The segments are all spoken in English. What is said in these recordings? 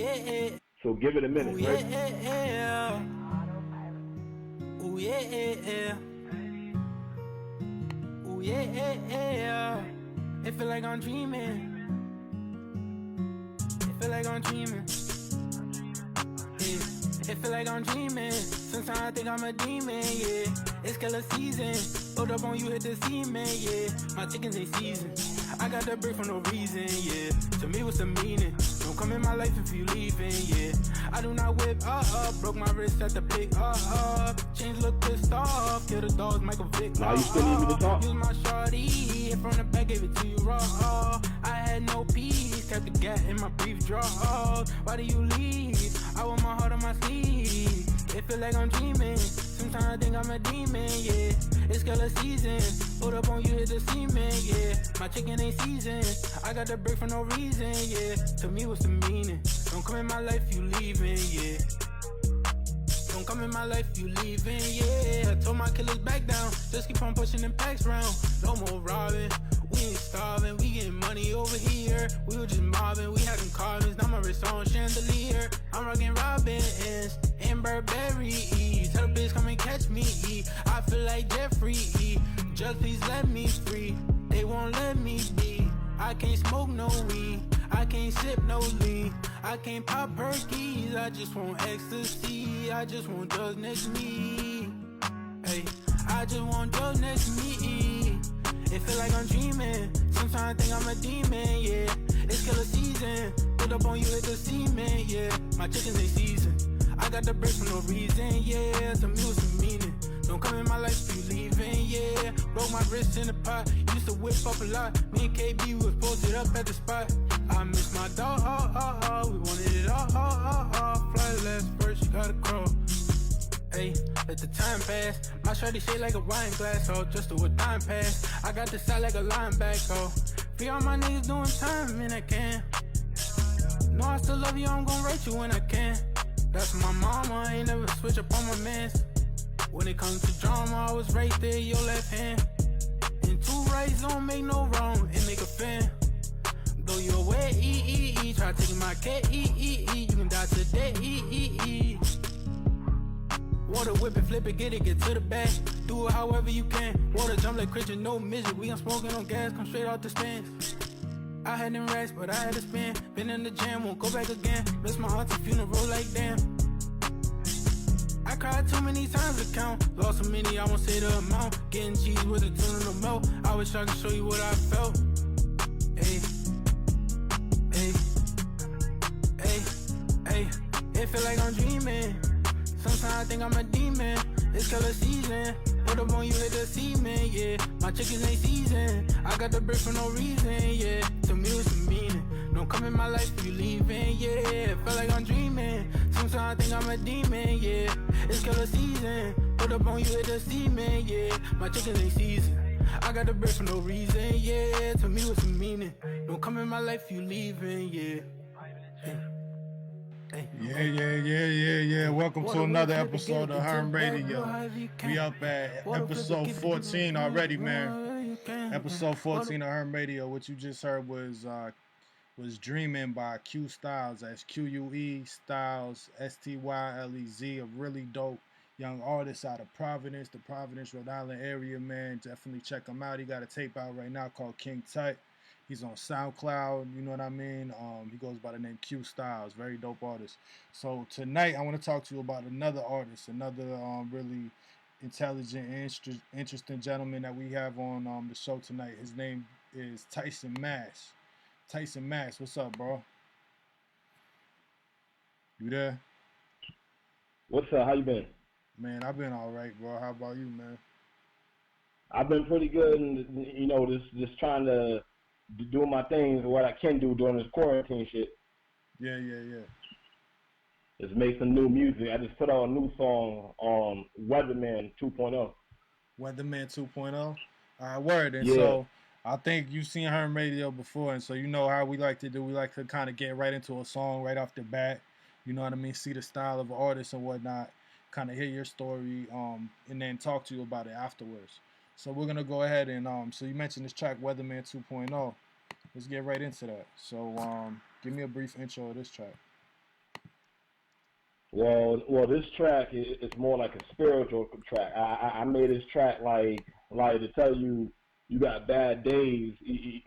yeah. So give it a minute, Ooh right? yeah. Ooh yeah. Ooh yeah. It feel like I'm dreaming. It feel like I'm dreaming. Yeah. It feel like I'm dreaming. Sometimes I think I'm a demon, yeah. It's killer season. Hold up on you, hit the cement, yeah. My chickens ain't seasoned. I got that break for no reason, yeah. To me, what's the meaning? Don't come in my life if you leaving, yeah. I do not whip up. Broke my wrist at the pick up. Chains look pissed off. Kill the dogs, Michael Vick. Now you still need me to talk? Use my shorty. Hit from the back, gave it to you raw. I had no peace. Kept the gat in my brief draw. Why do you leave? I want my heart on my sleeve. It feel like I'm dreaming. Sometimes I think I'm a demon, yeah. It's killer season. Hold up on you, hit the cement, yeah. My chicken ain't seasoned. I got the break for no reason, yeah. To me, what's the meaning? Don't come in my life, you leaving, yeah. Don't come in my life, you leaving, yeah. I told my killers back down. Just keep on pushing them packs round. No more robbing. We ain't starving. We getting money over here. We were just mobbing. We had them carvings. Now my wrist on chandelier. I'm rocking Robins and Burberry. Tell the bitch come and catch me. I feel like Jeffrey. Just please let me free. They won't let me be. I can't smoke no weed. I can't sip no lean. I can't pop perkies. I just want ecstasy. I just want drugs next to me. Hey, I just want drugs next to me. It feel like I'm dreaming. Sometimes I think I'm a demon, yeah. It's killer season. Put up on you, hit the cement, yeah. My chickens ain't seasoned. I got the break for no reason, yeah. To me, what's the meaning? Don't come in my life if you leaving, yeah. Broke my wrist in the pot. Used to whip up a lot. Me and KB was posted up at the spot. I miss my dog, we wanted it all. Fly last first, you gotta crawl. Hey, let the time pass. My shorty shaped like a wine glass, oh, just do a time pass. I got the side like a linebacker, oh. Free all my niggas doing time, and I can. No, I still love you, I'm gon' write you when I can. That's my mama, ain't never switch up on my mans. When it comes to drama, I was right there, your left hand. And two rights don't make no wrong, and make a fan. Though you're away, try taking my cat, you can die today, Water whip it, flip it, get to the back. Do it however you can. Water jump like Christian, no midget. We ain't smoking on gas, come straight out the stands. I had them racks, but I had to spin. Been in the gym, won't go back again. Miss my auntie funeral like damn. I cried too many times to count. Lost so many, I won't say the amount. Getting cheese with a tune in the milk. I wish I could show you what I felt. Hey, it feel like I'm dreaming. Sometimes I think I'm a demon. It's killer season. Put up on you, hit the cement, yeah. My chickens ain't seasoned. I got the break for no reason, yeah. To me, what's the meaning? Don't come in my life if you leaving, yeah. Feel like I'm dreaming. Sometimes I think I'm a demon, yeah. It's killer season. Put up on you, hit the cement, yeah. My chickens ain't seasoned. I got the break for no reason, yeah. To me, what's the meaning? Don't come in my life if you leaving, yeah. Yeah. Welcome to another episode of Herm Radio. We up at episode 14 already, man. Episode 14 of Herm Radio. What you just heard was Dreaming by Q Styles. That's QUE Styles, STYLEZ. A really dope young artist out of Providence, the Providence, Rhode Island area, man. Definitely check him out. He got a tape out right now called King Tut. He's on SoundCloud, you know what I mean? He goes by the name Q Styles, very dope artist. So tonight I want to talk to you about another artist, another really intelligent and interesting gentleman that we have on the show tonight. His name is Tyson Mass. Tyson Mass, what's up, bro? You there? What's up? How you been? Man, I've been all right, bro. How about you, man? I've been pretty good, and just trying to doing my things, what I can do during this quarantine shit. Yeah. Is make some new music. I just put out a new song on Weatherman 2.0. Weatherman 2.0? Word. And yeah. So I think you've seen Herm Radio before, and so you know how we like to do. We like to kind of get right into a song right off the bat. You know what I mean? See the style of an artist and whatnot. Kind of hear your story, and then talk to you about it afterwards. So we're gonna go ahead and so you mentioned this track Weatherman 2.0. Let's get right into that. So give me a brief intro of this track. Well, this track is more like a spiritual track. I made this track like to tell you you got bad days. You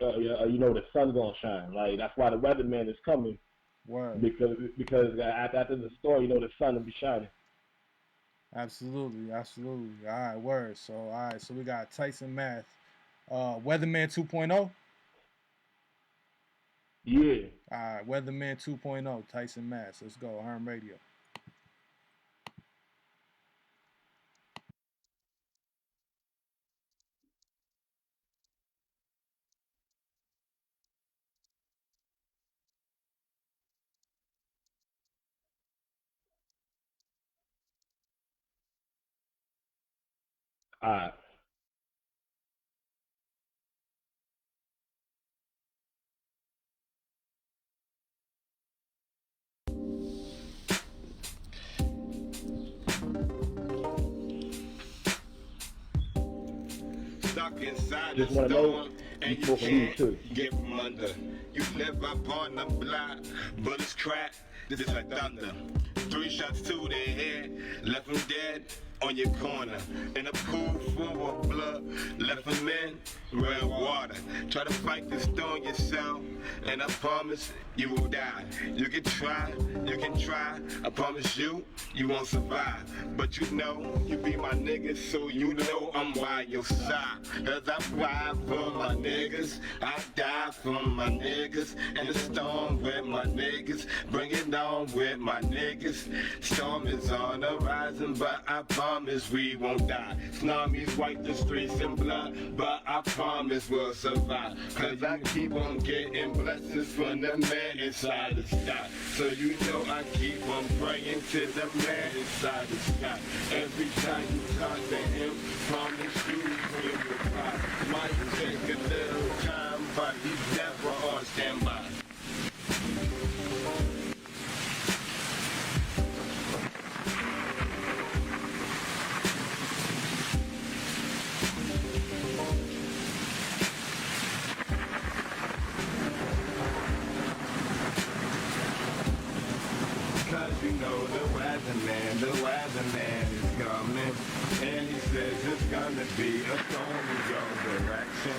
know the sun's gonna shine. Like that's why the weatherman is coming Word. because after the storm, you know the sun will be shining. Absolutely, absolutely. All right, word. So, all right, so we got Tyson Math, Weatherman 2.0. Yeah. All right, Weatherman 2.0, Tyson Math. Let's go, Herm Radio. All right. Stuck inside Just the want to know storm and you you smoking weed can't too. get from under. You live up on the block, bullets crack, this is like thunder. 3 shots to the head, left him dead on your corner. In a pool full of blood, left him in red water. Try to fight the storm yourself, and I promise you will die. You can try, I promise you, you won't survive. But you know, you be my niggas, so you know I'm by your side. Cause I ride for my niggas, I die for my niggas. In the storm with my niggas, bring it on with my niggas. Storm is on the horizon, but I promise we won't die. Tsunamis wipe the streets in blood, but I promise we'll survive. Cause I keep on getting blessings from the man inside the sky. So you know I keep on praying to the man inside the sky. Every time you talk to him, promise you will reply. Might take a little time, but he's never on standby. Cause you know the weatherman is coming. And he says it's gonna be a storm in your direction.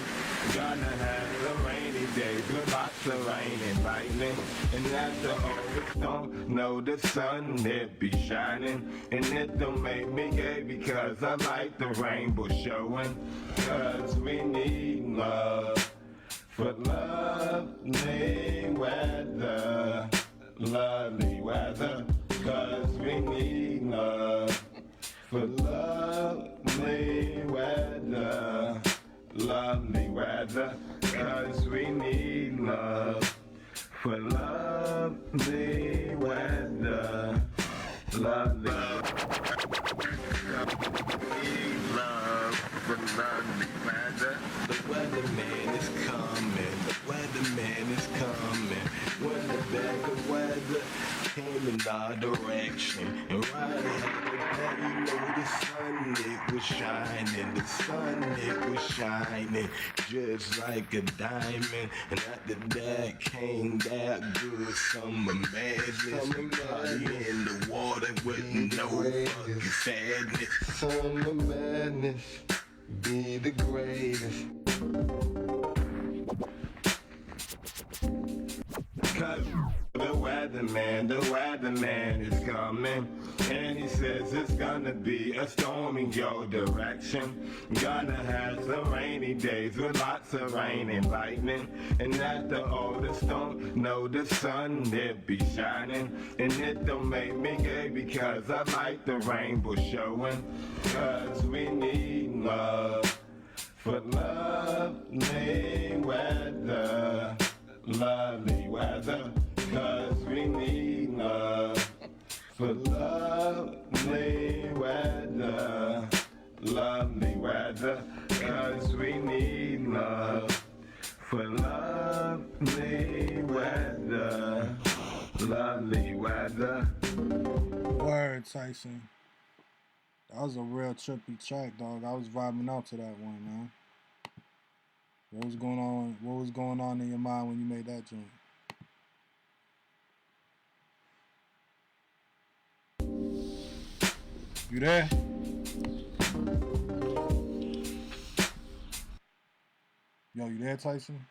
Gonna have the rainy days with lots of rain and lightning. And after all the storm, know the sun, it be shining. And it don't make me gay because I like the rainbow showing. Cause we need love for lovely weather. Lovely weather, cause we need love for lovely weather. Lovely weather, cause we need love for lovely weather. Lovely love for lovely weather. The weatherman is coming, the weatherman is coming. When the bag of weather came in our direction, and right after that, you know the sun, it was shining, the sun, it was shining, just like a diamond. And after that came that good summer madness, party in the water with no fucking sadness. Summer madness, be the greatest. Cause the weatherman is coming. And he says it's gonna be a storm in your direction. Gonna have some rainy days with lots of rain and lightning. And after all the storm, know the sun, it be shining. And it don't make me gay because I like the rainbow showing. Cause we need love for lovely weather. Lovely weather, cause we need love for lovely weather. Lovely weather, cause we need love for lovely weather. Lovely weather. Word, Tyson. That was a real trippy track, dog. I was vibing out to that one, man. What was going on? What was going on in your mind when you made that joint? You there? Yo, you there, Tyson?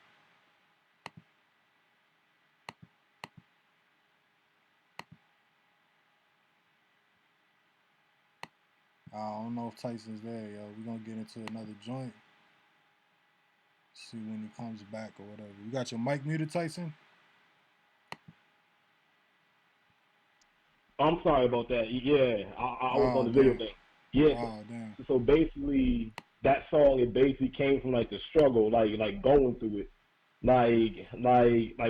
I don't know if Tyson's there, yo. We're gonna get into another joint. See when he comes back or whatever. You got your mic muted, Tyson? I'm sorry about that. Yeah, I was on the video thing. Yeah. Oh, damn. So basically, that song, it basically came from like the struggle, like going through it. Like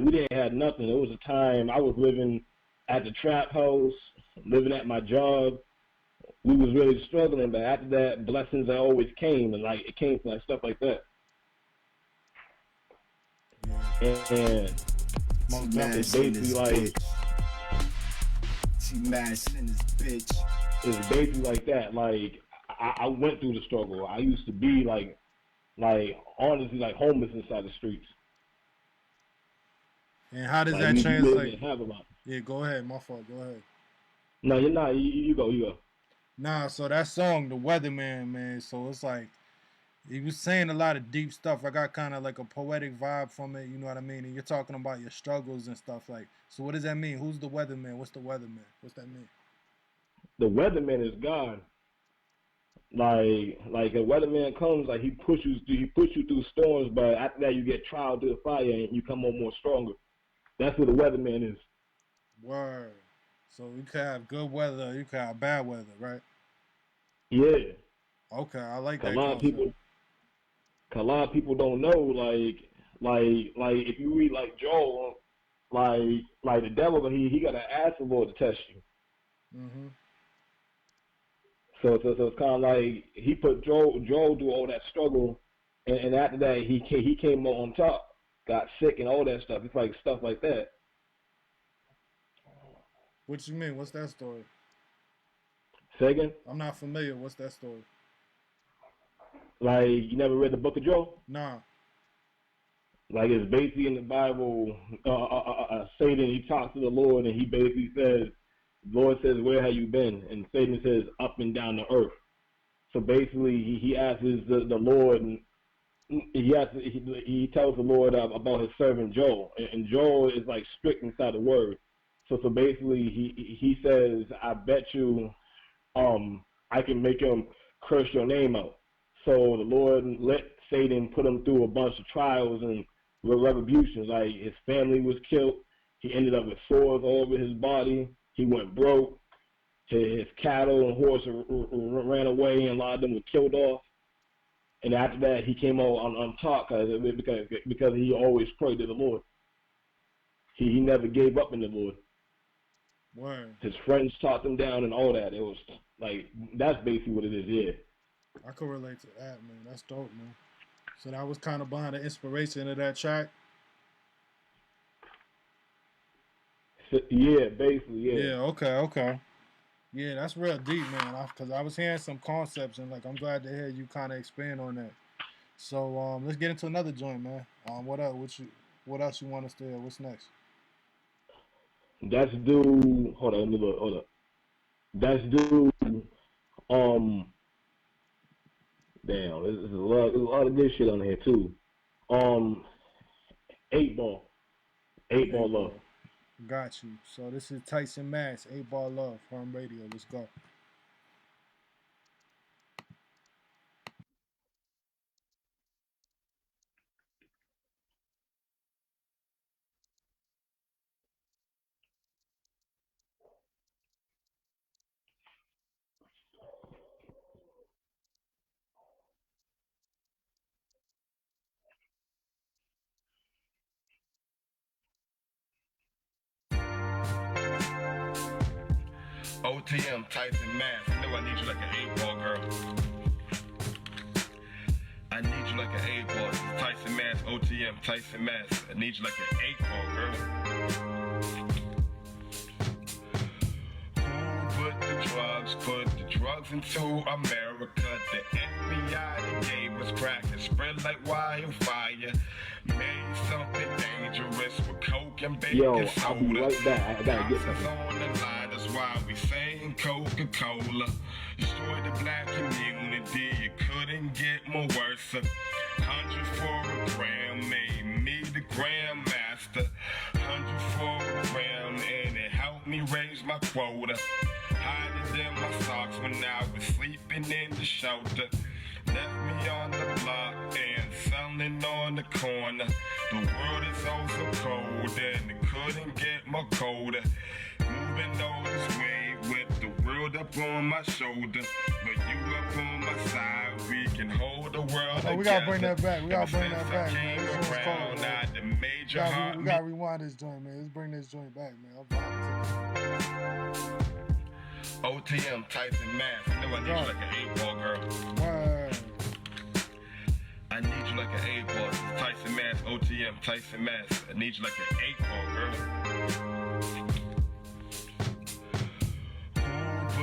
we didn't have nothing. It was a time I was living at the trap house, living at my job. We was really struggling, but after that, blessings always came, and like it came from like stuff like that. And it's basically like it's basically like that. Like I went through the struggle. I used to be like honestly like homeless inside the streets. And how does like, that translate? Have a lot. Yeah, go ahead. My fault. Go ahead. No, you're not. You go. Nah, so that song, The Weatherman, man, so it's like, he was saying a lot of deep stuff. I got kind of like a poetic vibe from it, you know what I mean? And you're talking about your struggles and stuff like, so what does that mean? Who's the weatherman? What's the weatherman? What's that mean? The weatherman is God. Like a weatherman comes, like he pushes you through storms, but after that you get trial through the fire and you come on more stronger. That's what a weatherman is. Word. So you can have good weather, you can have bad weather, right? Yeah. Okay, I like that. A lot of people don't know, like if you read like Joel, like the devil, he got to ask the Lord to test you. Mm-hmm. So it's kind of like he put Joel through all that struggle, and after that he came on top, got sick and all that stuff. It's like stuff like that. What you mean? What's that story? Say again? I'm not familiar. What's that story? Like, you never read the book of Joel? Nah. Like, it's basically in the Bible, Satan, he talks to the Lord, and he basically says, the Lord says, where have you been? And Satan says, up and down the earth. So basically, he asks the Lord, and he tells the Lord about his servant Joel. And Joel is, like, strict inside the word. So basically, he says, I bet you I can make him curse your name out. So the Lord let Satan put him through a bunch of trials and retributions. Like, his family was killed. He ended up with sores all over his body. He went broke. His cattle and horses ran away, and a lot of them were killed off. And after that, he came out on top because he always prayed to the Lord. He never gave up in the Lord. Word. His friends talked him down and all that. It was like, that's basically what it is, yeah. I could relate to that, man. That's dope, man. So that was kind of behind the inspiration of that track? Yeah, basically, yeah. Yeah, okay. Yeah, that's real deep, man. Because I was hearing some concepts, and like I'm glad to hear you kind of expand on that. So let's get into another joint, man. What else? What else you want us to hear? What's next? That's due. Hold on, let me look. Hold up. That's due. Damn, there's a lot of good shit on here too. 8 Ball Love. Got you. So this is Tyson Mass, 8 Ball Love, Herm Radio. Let's go. OTM, Tyson Mass. You know I need you like an 8 ball, girl. I need you like an 8 ball. Tyson Mass, OTM, Tyson Mass. I need you like an 8 ball, girl. Who put the drugs into America? The FBI, they gave us crack and spread like wildfire. Made something dangerous with coke and baking soda. I'll be right back. I gotta get something. On the line, that's why we saying Coca-Cola. Destroyed the black community, it couldn't get more worse. 100 for a gram made me the grandmaster. 100 for a gram and it helped me raise my quota. Hiding in my socks when I was sleeping in the shelter. Left me on the block and selling on the corner. The world is oh so cold and it couldn't get more colder. Moving all this way with the world up on my shoulder. But you up on my side, we can hold the world together. We gotta bring that back. We gotta bring that back, man. This one's cold, man. We gotta rewind this joint, man. Let's bring this joint back, man. I'm vibing to it. OTM, Tyson, Mass. You know I need you like an 8-ball, girl. Word. I need you like an 8-ball. Tyson, Mass, OTM, Tyson, Mass. I need you like an 8-ball, girl. Who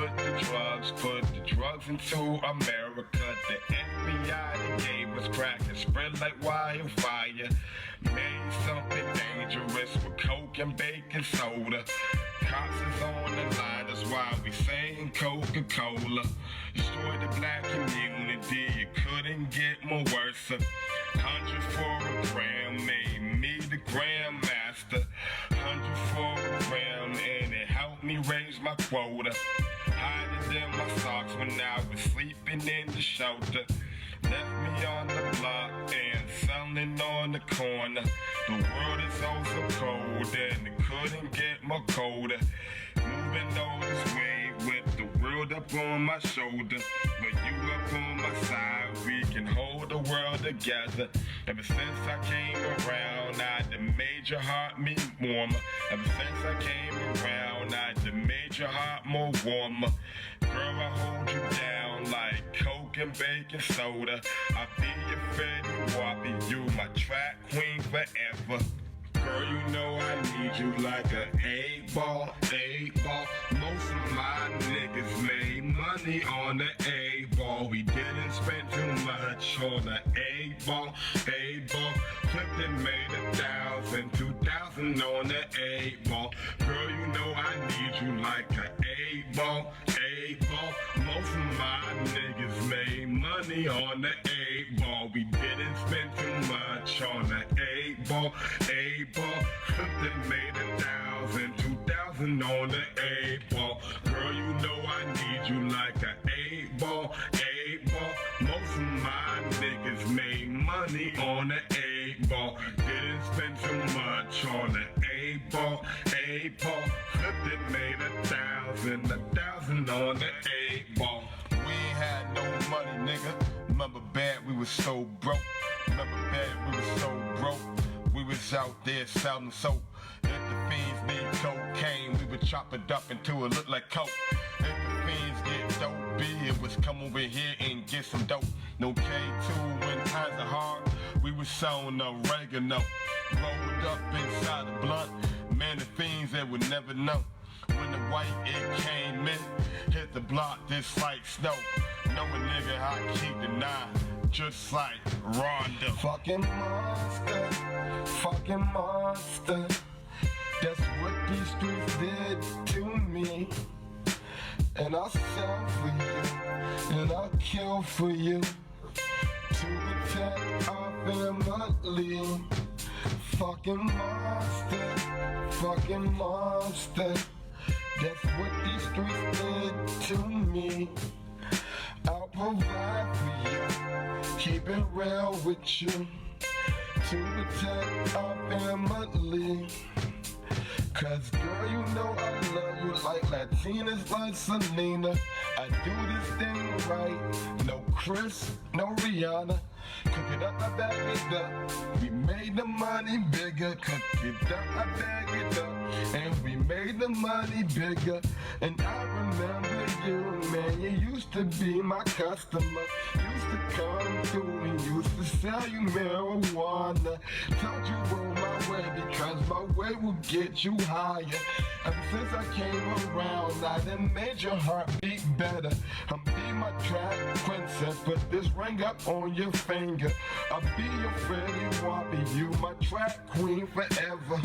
put the drugs into America? The FBI gave us crack and spread like wildfire. Made something dangerous with coke and baking soda. Cops is on the line, that's why we saying Coca-Cola. Destroyed the black community, it couldn't get more worse. 100 for a gram made me the grandmaster. 100 for a gram and it helped me raise my quota. Hiding in my socks when I was sleeping in the shelter. Left me on the block and selling on the corner. The world is oh so cold and it couldn't get more colder. Moving all this way with the world up on my shoulder. But you up on my side, we can hold the world together. Ever since I came around, I done made your heart me warmer. Ever since I came around, I done made your heart more warmer. Girl, I hold you down like coke and baking soda. I'll be your Fetty Wap, you my track queen forever. Girl, you know I need you like an 8-ball, 8-ball. Most of my niggas made money on the 8-ball. We didn't spend too much on the 8-ball, 8-ball. Flipped and made 1,000, 2,000 on the 8-ball. Girl, you know I need you like an 8-ball, 8-ball. Most of my niggas made money on the 8-ball. We didn't spend too much on the 8-ball, 8-ball. Flipped and made 1,000, 2,000 on the 8-ball. Girl, you know I need you like an 8-ball, 8-ball. Most of my niggas made money on the 8-ball. Didn't spend too much on the 8-ball, 8-ball. Flipped and made 1,000, 1,000 on the 8-ball. We ain't had no money, nigga. Remember bad, we was so broke. Remember bad, we was so broke. We was out there selling soap. If the fiends need cocaine, we would chop it up until it looked like coke. If the fiends get dopey, it was come over here and get some dope. No K2 when times are hard, we was selling oregano. Rolled up inside the blunt, man, the fiends that would never know. When the white it came in, hit the block just like snow. Know a nigga how to keep the 9. Just like Rhonda. Fucking monster, fucking monster. That's what these streets did to me. And I'll sell for you, and I'll kill for you. To protect our family. Fucking monster, fucking monster. That's what these streets did to me. I'll provide for you, keep it real with you, to protect our family. Cause girl, you know I love you like Latinas love Selena. I do this thing right, no Chris, no Rihanna. Cook it up, I bag it up. We made the money bigger. Cook it up, I bag it up. And we made the money bigger. And I remember you, man. You used to be my customer. Used to come through and used to sell you marijuana. Told you roll my way because my way will get you higher. Ever since I came around, I done made your heart beat better. I'm be my track princess, put this ring up on your finger. I'll be your Fetty Wap, you my track queen forever.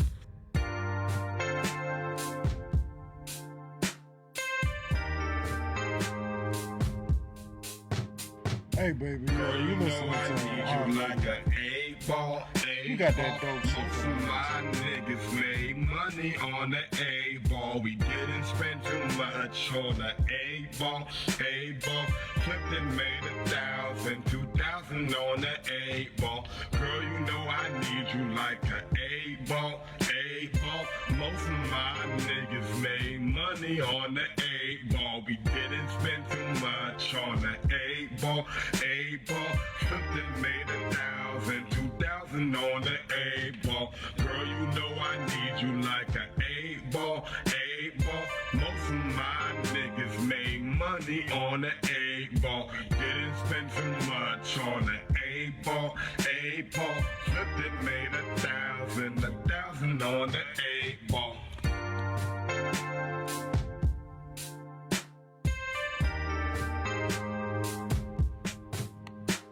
Hey, baby, yeah, you listening to Herm like Radio. an A-ball. You got that dope shit. Most of my niggas made money on the A-ball. We didn't spend too much on the A-ball. A-ball. Flipped and made 1,000, 2,000 on the A-ball. Girl, you know I need you like an A-ball. A-ball. Most of my niggas made money on the A-ball. We didn't spend too much on the A-ball. A-ball. Flipped and made 1,000, 2,000 on the A-ball. Girl, you know I need you like an A-ball. A-ball. Most of my niggas made money on the A-ball. Didn't spend too much on the A-ball. A-ball. Flipped and made 1,000, 1,000 on the A-ball.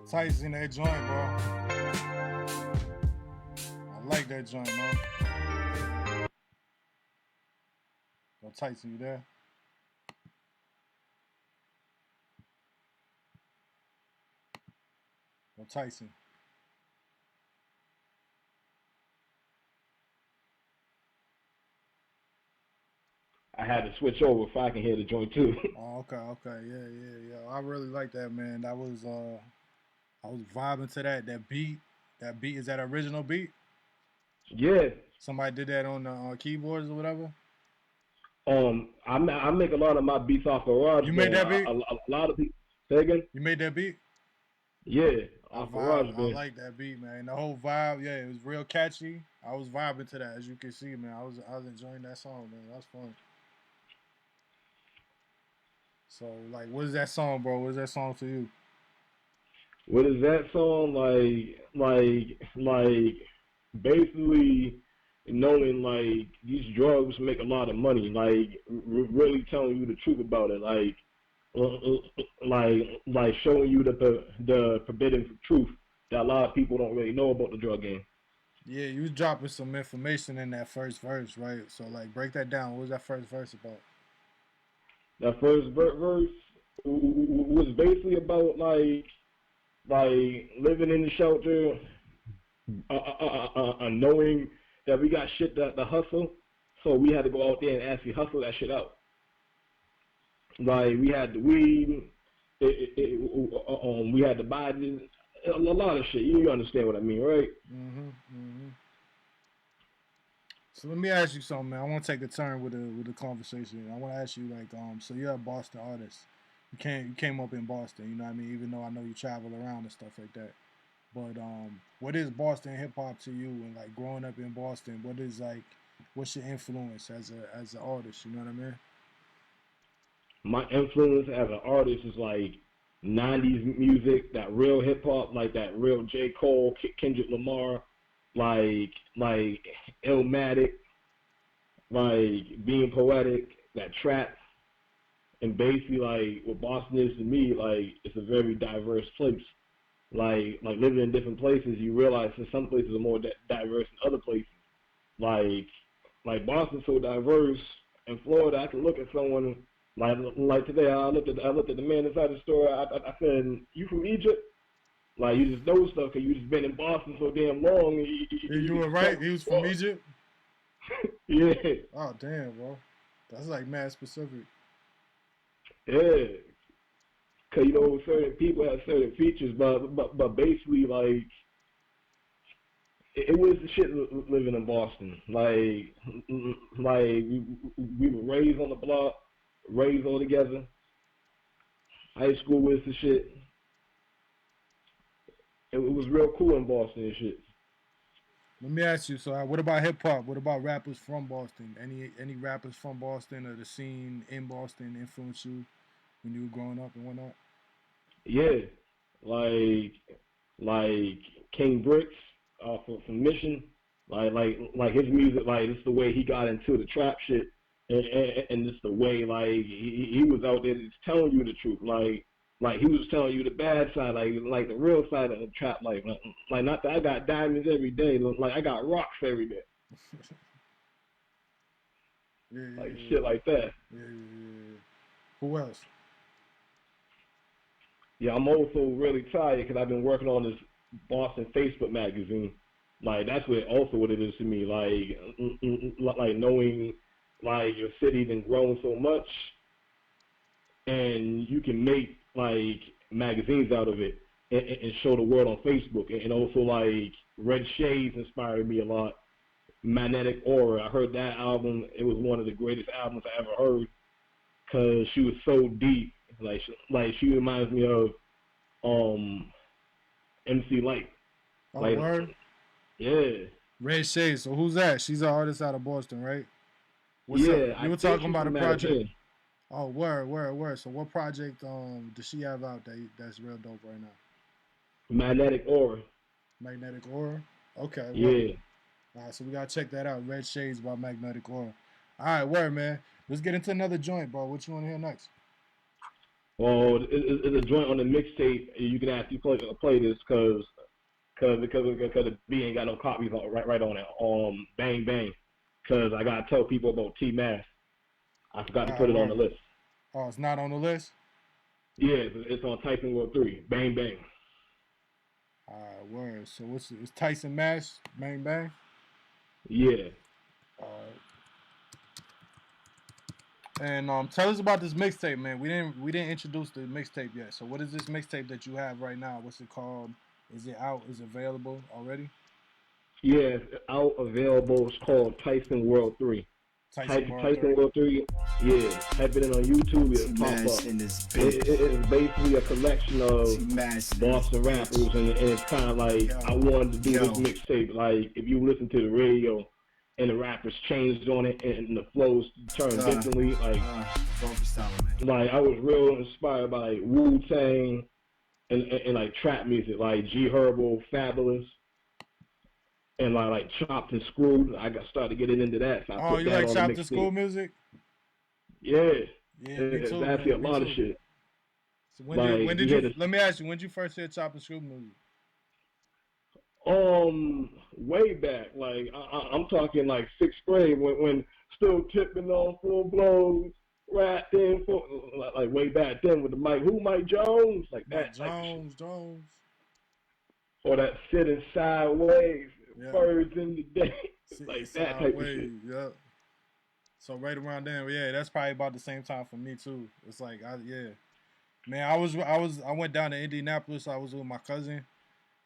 Tyson, that joint, bro. I like that joint, man. Yo, Tyson, you there? Yo, Tyson. I had to switch over if I can hear the joint too. Oh, okay, yeah. I really like that, man. That was I was vibing to that beat. That beat, is that original beat? Yeah. Somebody did that on the keyboards or whatever. I make a lot of my beats off of Garage. You made that beat? A lot of people. Say again? You made that beat? Yeah, off Garage. I like that beat, man. The whole vibe, yeah, it was real catchy. I was vibing to that, as you can see, man. I was enjoying that song, man. That's fun. So, like, what is that song, bro? What is that song to you? What is that song like? Basically, knowing like these drugs make a lot of money, like really telling you the truth about it, like showing you the forbidden truth that a lot of people don't really know about the drug game. Yeah, you was dropping some information in that first verse, right? So, like, break that down. What was that first verse about? That first verse was basically about like living in the shelter, knowing that we got shit to hustle, so we had to go out there and actually hustle that shit out. Like we had the weed, we had to buy a lot of shit. You understand what I mean, right? So let me ask you something, man. I want to take a turn with the conversation. I want to ask you, like, so you're a Boston artist. You came up in Boston, you know what I mean? Even though I know you travel around and stuff like that. But what is Boston hip hop to you? And like growing up in Boston, what's your influence as an artist? You know what I mean? My influence as an artist is like '90s music, that real hip hop, like that real J. Cole, Kendrick Lamar, like Illmatic, like being poetic, that trap. And basically, like what Boston is to me, like it's a very diverse place. Like living in different places, you realize that some places are more diverse than other places. Like Boston's so diverse. In Florida, I can look at someone like today. I looked at the man inside the store. I said, "You from Egypt?" Like you just know stuff because you just been in Boston so damn long. You were right. He was from Egypt. Yeah. Oh damn, bro. That's like mad specific. Yeah. Cause you know certain people have certain features, but basically like it was the shit living in Boston. Like we were raised on the block, raised all together. High school was the shit. It was real cool in Boston and shit. Let me ask you. So, what about hip hop? What about rappers from Boston? Any rappers from Boston or the scene in Boston influence you when you were growing up and whatnot? Yeah, like King Bricks from Mission, like his music, like it's the way he got into the trap shit, and it's the way like he was out there just telling you the truth, like he was telling you the bad side, like the real side of the trap, like not that I got diamonds every day, like I got rocks every day, shit like that. Yeah. Who else? Yeah, I'm also really tired because I've been working on this Boston Facebook magazine. Like that's what it is to me. Like knowing like your city been growing so much, and you can make like magazines out of it and show the world on Facebook. And also like Red Shades inspired me a lot. Magnetic Aura, I heard that album. It was one of the greatest albums I ever heard because she was so deep. Like she reminds me of MC Light. Oh, Like, word? yeah. Red Shades. So who's that? She's an artist out of Boston, right? What's Yeah, up? You were talking about a project. Magazine. Oh, word. So what project does she have out that's real dope right now? Magnetic Aura. Magnetic Aura? Okay. Yeah. All right, so we gotta check that out. Red Shades by Magnetic Aura. All right, word, man. Let's get into another joint, bro. What you want to hear next? Well, it's a joint on the mixtape. You can actually play this because the B ain't got no copies right on it. Bang Bang. Because I gotta tell people about T-Mass. I forgot to put it on the list. Oh, it's not on the list? Yeah, it's on Tyson World 3. Bang Bang. All right, word. So it's Tyson Mash, Bang Bang? Yeah. All right. And tell us about this mixtape, man. We didn't introduce the mixtape yet. So what is this mixtape that you have right now? What's it called? Is it out? Is it available already? Yeah, it's out, available. It's called Tyson World 3. Tyson World 3. Yeah, type it in on YouTube. It'll pop up. It's basically a collection of Boston rappers, and it's kind of like I wanted to do this mixtape. Like if you listen to the radio and the rappers changed on it and the flows turned differently, like I was real inspired by like Wu-Tang and like trap music, like G Herbo, Fabulous. And like Chopped and Screwed, I started getting into that. So I put you that like on Chopped and Screwed music? Yeah. Yeah, me too. It's actually a lot of shit. So when did you? Let me ask you. When did you first hear Chopped and Screwed music? Way back. Like I'm talking like 6th grade when still tipping on full blows, rapped in like way back then with the Mike Jones, like that. Jones. Or that sitting sideways. Birds in the day, like that type of shit. Yeah. So right around then, that's probably about the same time for me too. It's like, man, I went down to Indianapolis. I was with my cousin,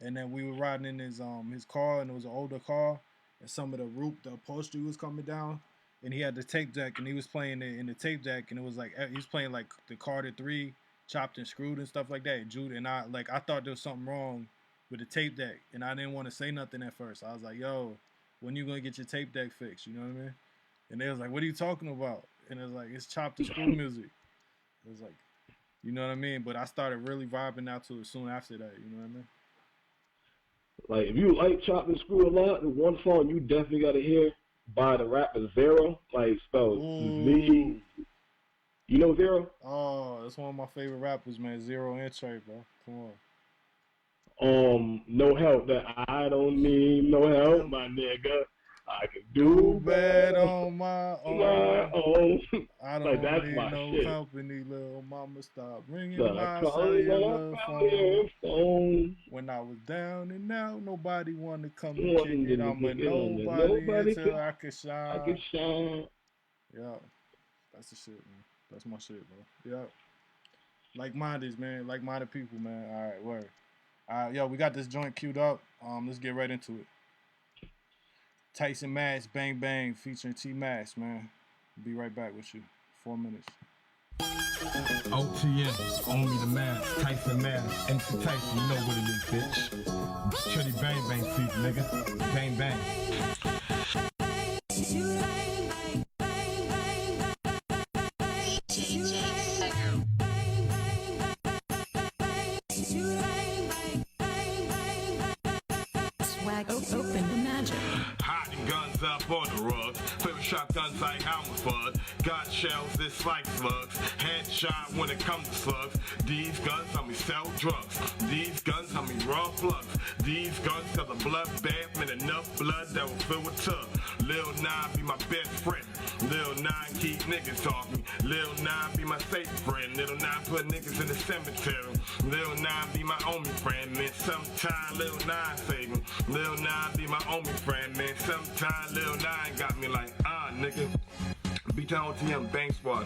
and then we were riding in his car, and it was an older car, and some of the upholstery was coming down, and he had the tape deck, and he was playing it in the tape deck, and it was like he was playing like the Carter 3, Chopped and Screwed and stuff like that. Jude and I thought there was something wrong with the tape deck, and I didn't want to say nothing at first. I was like, yo, when you gonna get your tape deck fixed? You know what I mean? And they was like, what are you talking about? And it was like, it's Chopped and Screwed music. It was like, you know what I mean? But I started really vibing out to it soon after that, you know what I mean? Like, if you like Chopped and Screwed a lot, one song you definitely gotta hear by the rapper Zero, like spelled Z. You know Zero? Oh, that's one of my favorite rappers, man. Zero and Trey, bro. Come on. No help, that I don't need no help, my nigga. I can do bad on my own. I don't like, that's need my no shit. company, little mama. Stop ringing my cellular phone. When I was down and out, nobody wanted to come and kick it. I'm a nobody until I can shine. Yeah, that's the shit, man. That's my shit, bro. Yeah. Like-minded, man. Like-minded people, man. All right, word. Yo, we got this joint queued up. Let's get right into it. Tyson Mass, Bang Bang, featuring T-Mass, man. Be right back with you. 4 minutes. OTM, own me the mask, Tyson Mass, MC Tyson, you know what it is, bitch. Chitty Bang Bang feet, nigga. Bang Bang. Open the magic. Hiding guns up on the rug. Favorite shotguns like Alma's bud. Got shells that's like slugs. Headshot when it comes to slugs. These guns help me sell drugs. These guns help me raw plugs. These guns cause the blood bath and enough blood that will fill a tub. Lil Nah be my best friend. Lil 9 keep niggas off me. Lil 9 be my safe friend. Lil 9 put niggas in the cemetery. Lil 9 be my only friend, man. Sometime Lil 9 save me. Lil 9 be my only friend, man. Sometime Lil 9 got me like, nigga. B-Town OTM Bank Squad.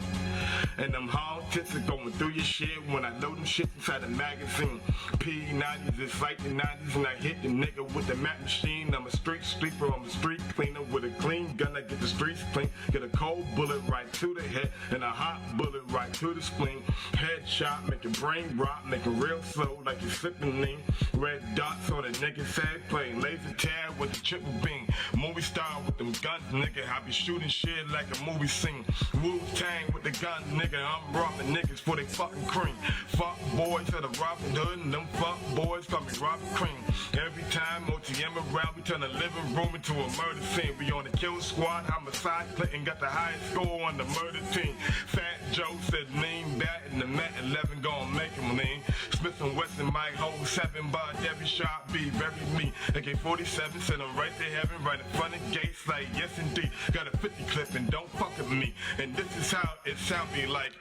And them hard tits are going through your shit when I load them shit inside the magazine. P90s, it's like the 90s, and I hit the nigga with the Mac machine. I'm a street sweeper, I'm a street cleaner with a clean gun. I get the streets clean. Get a cold bullet right to the head and a hot bullet right to the spleen. Headshot, make your brain rot, make it real slow like you're sipping lean. Red dots on a nigga's head, playing laser tag with the triple beam. Movie star with them guns, nigga. I be shooting shit like a movie scene. Wu-Tang with the gun, nigga. I'm robbing niggas for they fucking cream. Fuck boys at a Robin Hood, and them fuck boys call me Robin Cream. Every time OTM around, we turn the living room into a murder scene. We on the kill squad, homicide, Clinton got the highest score on the murder team. Fat Joe said lean back, and the Met 11 gon' make him lean. Smith and Wesson might hold 7, but every shot be very mean. AK-47 send them right to heaven, right in front of gates, like yes indeed. Got a 50 clip and don't fuck with me. And this is how it sound me like.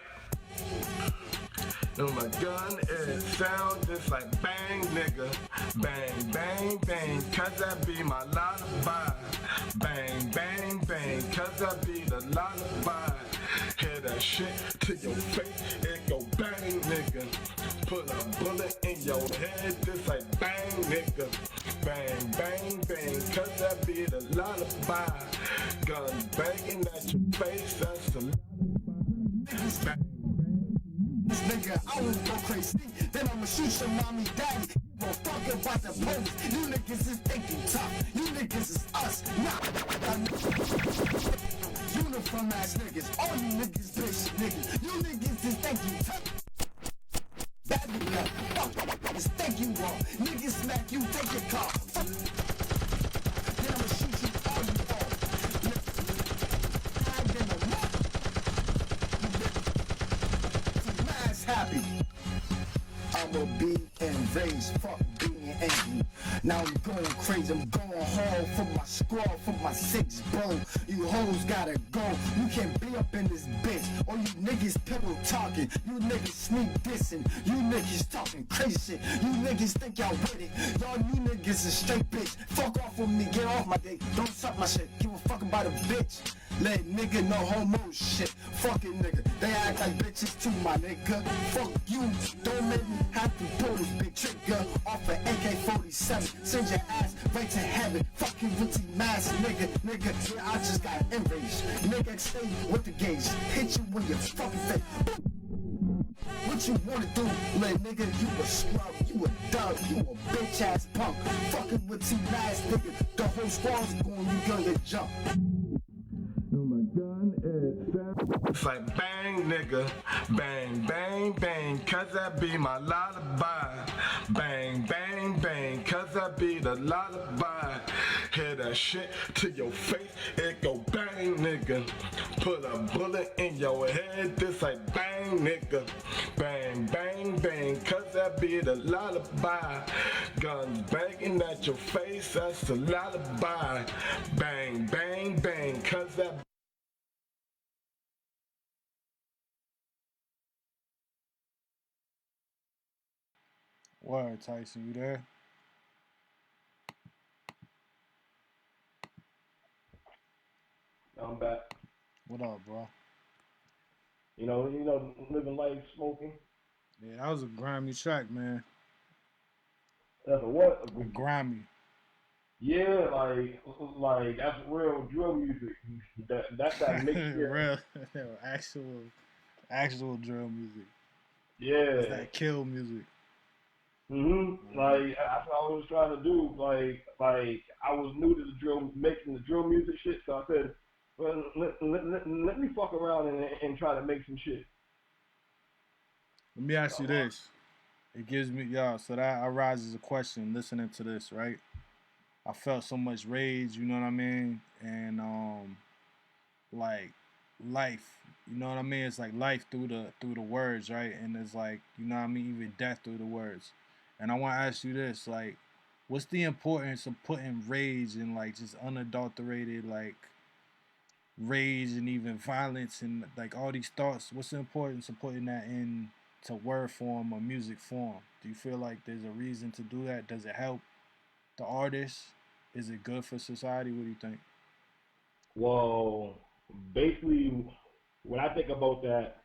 Oh my gun, it sound just like bang, nigga. Bang, bang, bang, cause that be my lullaby. Bang, bang, bang, cause that be the lullaby. Hear that shit to your face, it go bang, nigga. Put a bullet in your head just like bang, nigga. Bang, bang, bang, cause that be the lullaby. Gun banging at your face, that's the lullaby. Bang. This nigga, I won't go crazy. Then I'ma shoot your mommy, daddy. You gon' fuck about the police. You niggas is thinking tough. You niggas is us. Nah. Uniform ass niggas. All you niggas bitch niggas. You niggas is thinking tough. Bad nigga. Fuck. Just think you wrong. Niggas smack you, take your car. Fuck. Then I'ma shoot you all you all. I then happy. I'ma be enraged, fuck being angry. Now I'm going crazy, I'm going hard for my squad, for my 6 bro. You hoes gotta go, you can't be up in this bitch. Or you niggas pillow talking, you niggas sneak dissing, you niggas talking crazy shit. You niggas think y'all with it, y'all you niggas is straight bitch. Fuck off with me, get off my dick, don't suck my shit, give a fuck about a bitch. Let nigga no homo shit. Fuck it nigga. They act like bitches too, my nigga. Fuck you. Don't make me have to pull this big trigger off an AK-47. Send your ass right to heaven. Fucking Gucci mask, nigga. Nigga, yeah, I just got enraged. Nigga, stay with the gauge. Hit you in your fucking face. What you wanna do, little nigga? You a scrub, you a dog, you a bitch ass punk. Fucking with two last nigga. The whole squad's going, you gonna jump. It's like bang, nigga. Bang, bang, bang, cause that be my lullaby. Bang, bang, bang, cause that be the lullaby. Hear that shit to your face, it go bang, nigga. Put a bullet in your head, this like bang, nigga. Bang, bang, bang, cause that be the lullaby. Guns banging at your face, that's the lullaby. Bang, bang, bang, cause that Word, Tyson, you there? I'm back. What up, bro? You know, living life, smoking. Yeah, that was a grimy track, man. That's a what? A grimy. Yeah, like that's real drill music. That's that mixed Real, actual drill music. Yeah. It's that kill music. Like that's what I was trying to do. Like I was new to the drill, making the drill music shit. So I said, well, let me fuck around and try to make some shit. Let me ask you this. It gives me, y'all, so that arises a question listening to this, right? I felt so much rage, you know what I mean? And like life, you know what I mean? It's like life through the words, right? And it's like, you know what I mean, even death through the words. And I want to ask you this, like, what's the importance of putting rage in like just unadulterated, like rage and even violence and like all these thoughts. What's the importance of putting that in to word form or music form? Do you feel like there's a reason to do that? Does it help the artist? Is it good for society? What do you think? Well, basically, when I think about that,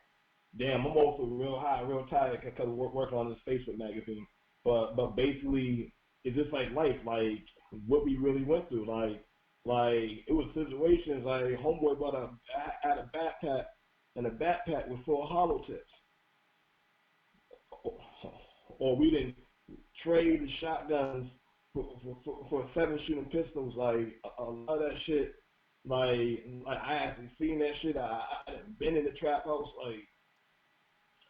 damn, I'm also real high, real tired because we're working on this Facebook magazine. But basically, it's just like life, like what we really went through. Like it was situations like homeboy bought had a backpack, and the backpack was full of hollow tips, or we didn't trade the shotguns for seven shooting pistols. Like a lot of that shit. Like I actually seen that shit. I done been in the trap house.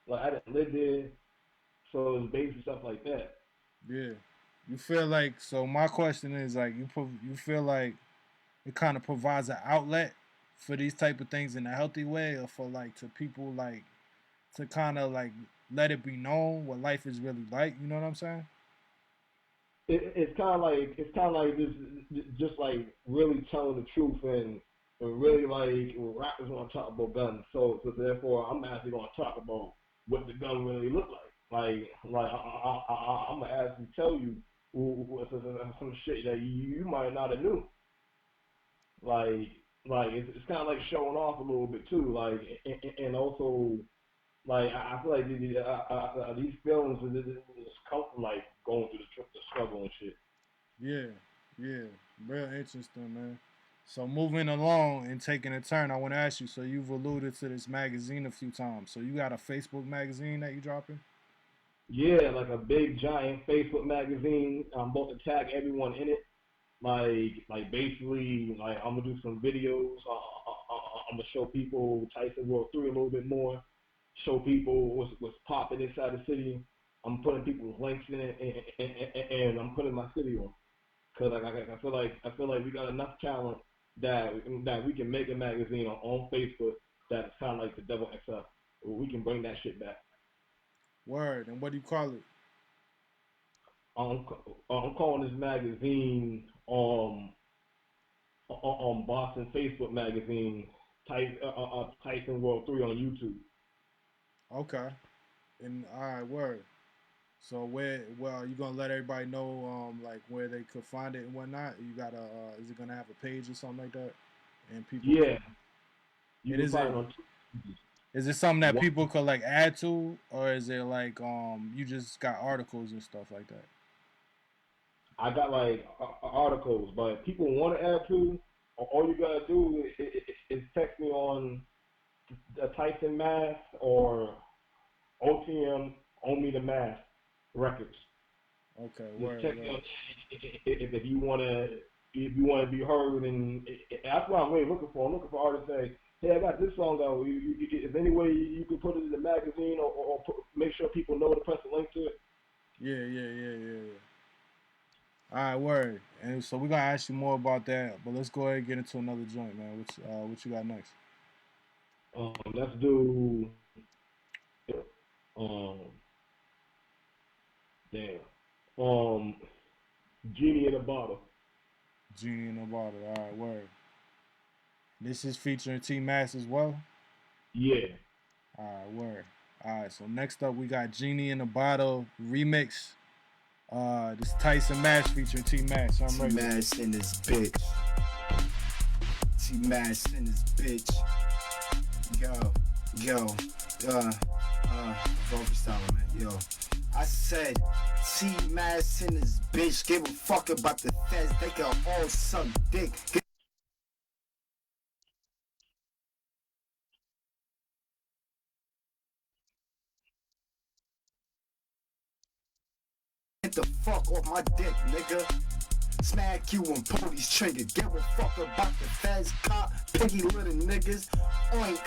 Like I didn't live there. So it's basic stuff like that. Yeah. You feel like so my question is like you feel like it kind of provides an outlet for these type of things in a healthy way or for like to people like to kind of like let it be known what life is really like, you know what I'm saying? It's kind of like this, just like really telling the truth and really like rappers want to talk about guns. So therefore, I'm actually going to talk about what the gun really look like. I'm gonna actually tell you some shit that you might not have knew. Like it's kind of like showing off a little bit too. Like and also like I feel like these films just come from like going through the struggle and shit. Yeah, yeah, real interesting, man. So moving along and taking a turn, I want to ask you. So you've alluded to this magazine a few times. So you got a Facebook magazine that you dropping? Yeah, like a big giant Facebook magazine. I'm about to tag everyone in it. Like basically, like I'm gonna do some videos. I'm gonna show people Tyson World 3 a little bit more. Show people what's popping inside the city. I'm putting people's links in it, and I'm putting my city on. Cause I feel like we got enough talent that we can make a magazine on Facebook that sound like the Devil XL. We can bring that shit back. Word. And what do you call it? I'm, I'm calling this magazine on Boston Facebook magazine, Tyson World 3 on YouTube. Okay. And all right, word. So where well you gonna let everybody know like where they could find it and whatnot? You gotta is it gonna have a page or something like that? And people Yeah, can you it can is it find it on is it something that one. people could like add to or is it like you just got articles and stuff like that? I got like articles, but people want to add to. All you gotta do is text me on the Tyson Mass or OTM Own Me the Mass Records. Okay, Just word, check word. out if you wanna be heard, and that's what I'm really looking for. I'm looking for artists that say, hey, I got this song out. Is there any way you could put it in the magazine or make sure people know to press the link to it? Yeah, yeah, yeah, yeah, yeah. All right, word. And so we're gonna ask you more about that, but let's go ahead and get into another joint, man. What you got next? Let's do um damn Genie in a Bottle. Genie in the bottle. All right, word. This is featuring T Mass as well. Yeah. All right, word. All right, so next up we got Genie in the Bottle remix. This Tyson Mash featuring T Mass. I'm ready. T-Mass in this bitch. T-Mass in this bitch. Yo, freestyle, man. Yo, I said T-Mass in this bitch. Give a fuck about the feds. They can all suck dick. Get the fuck off my dick, nigga. Smack you and pull these triggers. Give a fuck about the feds, cop, piggy little niggas. Oink,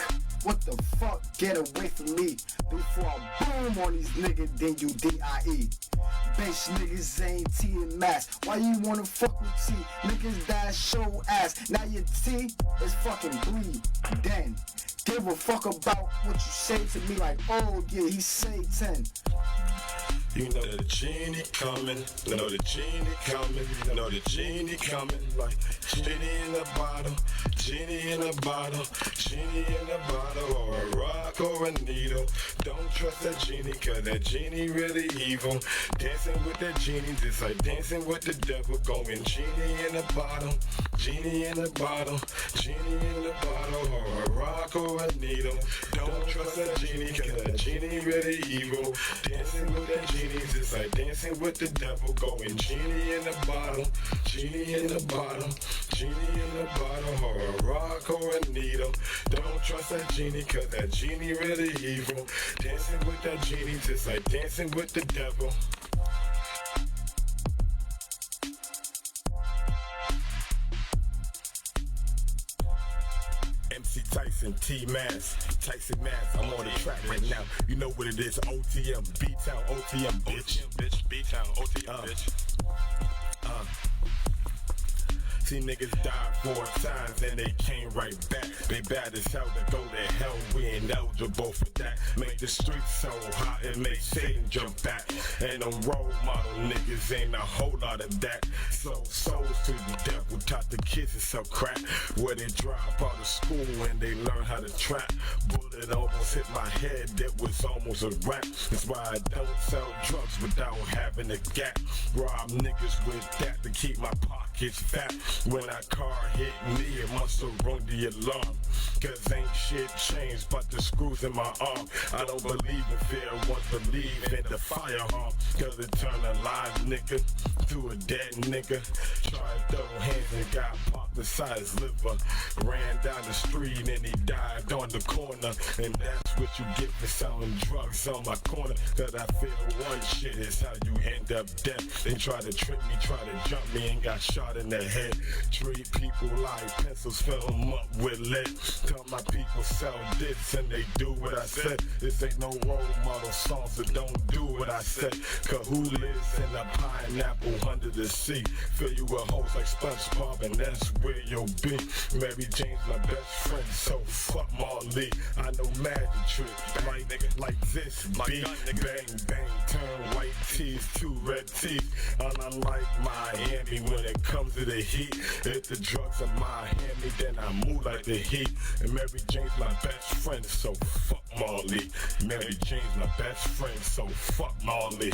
what the fuck? Get away from me before I boom on these niggas, then you D.I.E. Bitch niggas ain't T and Mass. Why you wanna fuck with T? Niggas that show ass. Now your T is fucking bleed. Then give a fuck about what you say to me like, oh yeah, he say 10. You know the genie coming, know the genie coming, know the genie coming, like genie in a bottle, genie in a bottle, genie in a bottle, or a rock or a needle. Don't trust that genie, cause that genie really evil. Dancing with that genie, just like dancing with the devil, going genie in a bottle, genie in a bottle, genie in a bottle, or a rock or a needle. Don't trust that genie, cause that genie really evil. Dancing with that genie, just like dancing with the devil, going genie in a bottle, genie in a bottle, genie in a bottle, or a rock or a needle. Don't trust that genie, cause that genie really evil. Dancing with that genie, just like dancing with the devil. MC Tyson, T-Mass, Tyson Mass, I'm on the track right now. You know what it is, OTM, B-Town, OTM, bitch. Bitch, B-Town, OTM, bitch. See niggas died 4 times and they came right back. They bad as hell to go to hell, we ain't eligible for that. Make the streets so hot and make Satan jump back. And them role model niggas ain't a whole lot of that. So souls to the devil, taught the kids to sell crack. Where they drop out of school and they learn how to trap. Bullet almost hit my head, that was almost a rap. That's why I don't sell drugs without having a gap. Rob niggas with that to keep my pockets fat. When that car hit me, it must have rung the alarm. Cause ain't shit changed but the screws in my arm. I don't believe in fear, once believe in the firearm. Cause it turned a live nigga to a dead nigga. Tried to throw hands and got popped beside his liver. Ran down the street and he died on the corner. And that's what you get for selling drugs on my corner. Cause I feel one shit is how you end up dead. They try to trick me, try to jump me and got shot in the head. Treat people like pencils, fill them up with lead. Tell my people sell this and they do what I said. This ain't no role model song, so don't do what I said. Cause who lives in a pineapple under the sea? Fill you with hoes like SpongeBob and that's where you'll be. Mary Jane's my best friend, so fuck Marley. I know magic tricks, like nigga, like this beat. Bang, bang, turn white teeth to red teeth. And I like Miami when it comes to the heat. If the drugs are Miami, then I move like the heat. And Mary Jane's my best friend, so fuck Marley. Mary Jane's my best friend, so fuck Marley.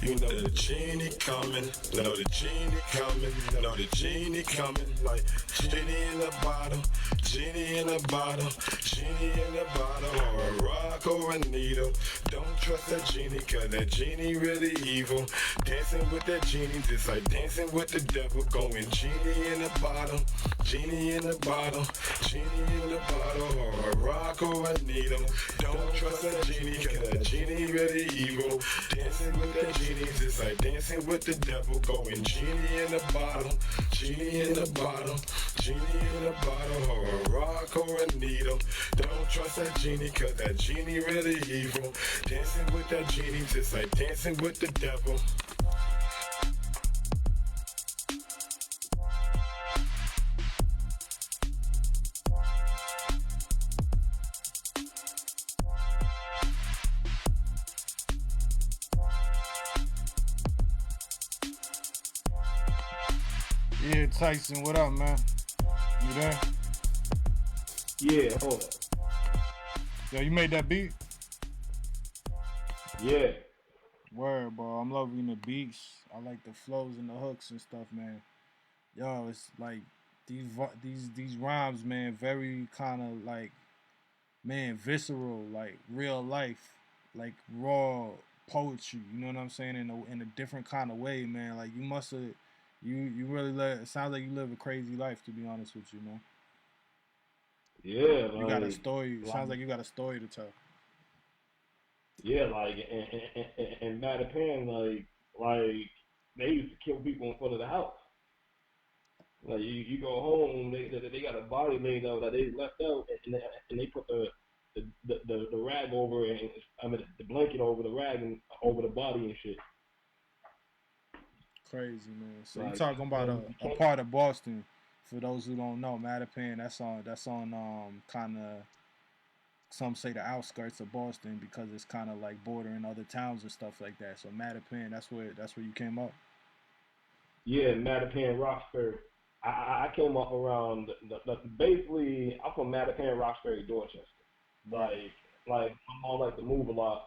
You know the genie coming, know the genie coming, know the genie coming, like genie in a bottle, genie in a bottle, genie in a bottle, or a rock or a needle. Don't trust that genie, cause that genie really evil. Dancing with that genie, just like dancing with the devil, going genie in a bottle, genie in a bottle, genie in a bottle, or a rock or a needle. Don't trust that genie, cause that genie really evil. Dancing with that genie, just like dancing with the devil, going genie in a bottle, genie in a bottle, genie in a bottle, or a rock or a needle. Don't trust that genie, cause that genie really evil. Dancing with that genie, just like dancing with the devil. Yeah, Tyson, what up, man? You there? Yeah, hold up. Yo, you made that beat? Yeah. Word, bro. I'm loving the beats. I like the flows and the hooks and stuff, man. Yo, it's like these rhymes, man, very kind of like, man, visceral, like real life, like raw poetry. You know what I'm saying? In a different kind of way, man. Like you must have, you really it sounds like you live a crazy life, to be honest with you, man. Yeah, You got a story. It sounds like you got a story to tell. Yeah, like and Mattapan, like they used to kill people in front of the house. Like you go home, they got a body laid out that they left out, and they put the rag over and the blanket over the rag and over the body and shit. Crazy, man. So Like, you talking about a part of Boston? For those who don't know, Mattapan. That's on kind of some say the outskirts of Boston because it's kind of like bordering other towns and stuff like that. So Mattapan, that's where you came up. Yeah, Mattapan, Roxbury. I came up around basically. I'm from Mattapan, Roxbury, Dorchester. Right. Like my mom like to move a lot.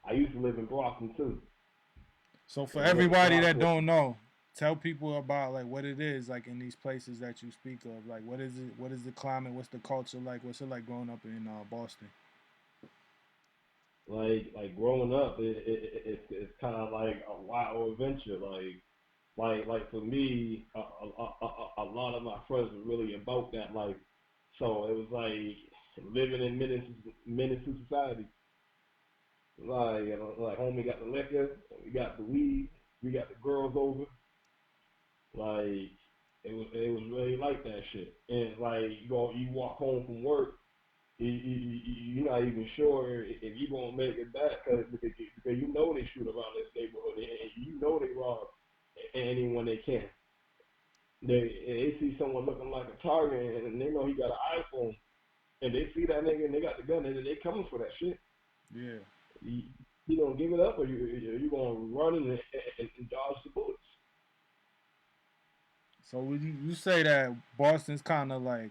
I used to live in Brockton too. So for I went to everybody that Brockton. don't know, tell people about like what it is like in these places that you speak of. Like what is it? What is the climate? What's the culture like? What's it like growing up in Boston? Like growing up, it's kind of like a wild adventure. Like for me, a lot of my friends were really about that life. So it was like living in menace to society. Like homie got the liquor, we got the weed, we got the girls over. Like it was really like that shit. And like you walk home from work, you're not even sure if you're gonna make it back because you know they shoot around this neighborhood and you know they rob anyone they can. They see someone looking like a target and they know he got an iPhone and they see that nigga and they got the gun and they coming for that shit. Yeah. You, you gonna give it up or you gonna run and dodge the bullets? So would you say that Boston's kind of like